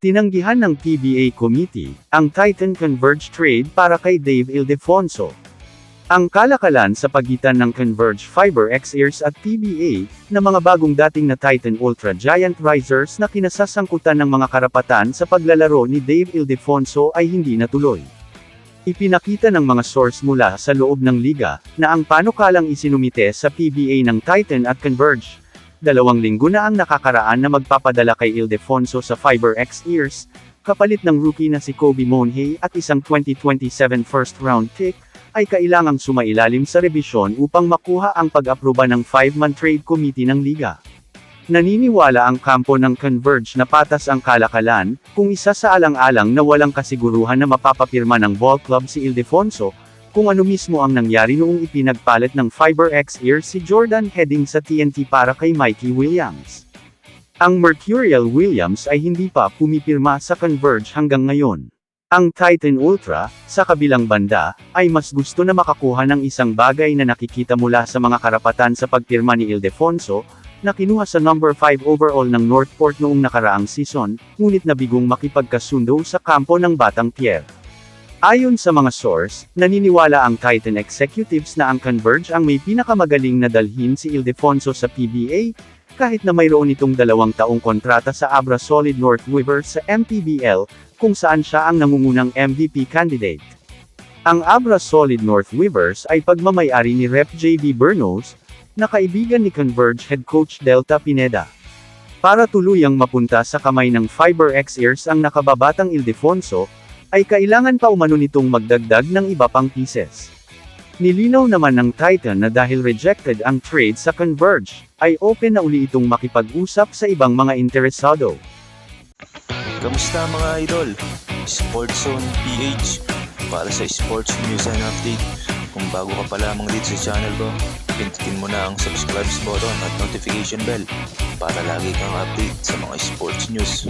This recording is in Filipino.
Tinanggihan ng PBA Committee ang Titan Converge trade para kay Dave Ildefonso. Ang kalakalan sa pagitan ng Converge Fiber X-Ears at PBA, na mga bagong dating na Titan Ultra Giant Risers na kinasasangkutan ng mga karapatan sa paglalaro ni Dave Ildefonso ay hindi natuloy. Ipinakita ng mga source mula sa loob ng liga, na ang panukalang isinumite sa PBA ng Titan at Converge, 2 linggo na ang nakakaraan na magpapadala kay Ildefonso sa Fiber X-Ears, kapalit ng rookie na si Kobe Monhey at isang 2027 first round pick, ay kailangang sumailalim sa rebisyon upang makuha ang pag-aproba ng 5-man trade committee ng liga. Naniniwala ang kampo ng Converge na patas ang kalakalan, kung isa sa alang-alang na walang kasiguruhan na mapapapirma ng ball club si Ildefonso, kung ano mismo ang nangyari noong ipinagpalit ng Fiber X-Ears si Jordan Heading sa TNT para kay Mikey Williams. Ang Mercurial Williams ay hindi pa pumipirma sa Converge hanggang ngayon. Ang Titan Ultra, sa kabilang banda, ay mas gusto na makakuha ng isang bagay na nakikita mula sa mga karapatan sa pagpirma ni Ildefonso, na kinuha sa number 5 overall ng Northport noong nakaraang season, ngunit nabigong makipagkasundo sa kampo ng Batang Pierre. Ayon sa mga source, naniniwala ang Titan executives na ang Converge ang may pinakamagaling na dalhin si Ildefonso sa PBA, kahit na mayroon itong 2 taong kontrata sa Abra Solid North Weavers sa MPBL, kung saan siya ang nangungunang MVP candidate. Ang Abra Solid North Weavers ay pagmamay-ari ni Rep. JB Bernos, na kaibigan ni Converge head coach Delta Pineda. Para tuluyang mapunta sa kamay ng Fiber X-Ears ang nakababatang Ildefonso, ay kailangan pa umano nitong magdagdag ng iba pang pieces. Nilinaw naman ng Titan na dahil rejected ang trade sa Converge, ay open na uli itong makipag-usap sa ibang mga interesado. Kamusta mga idol? Sports Zone PH para sa sports news and update. Kung bago ka pa lamang dito sa channel ko, pindutin mo na ang subscribe button at notification bell para lagi kang update sa mga sports news.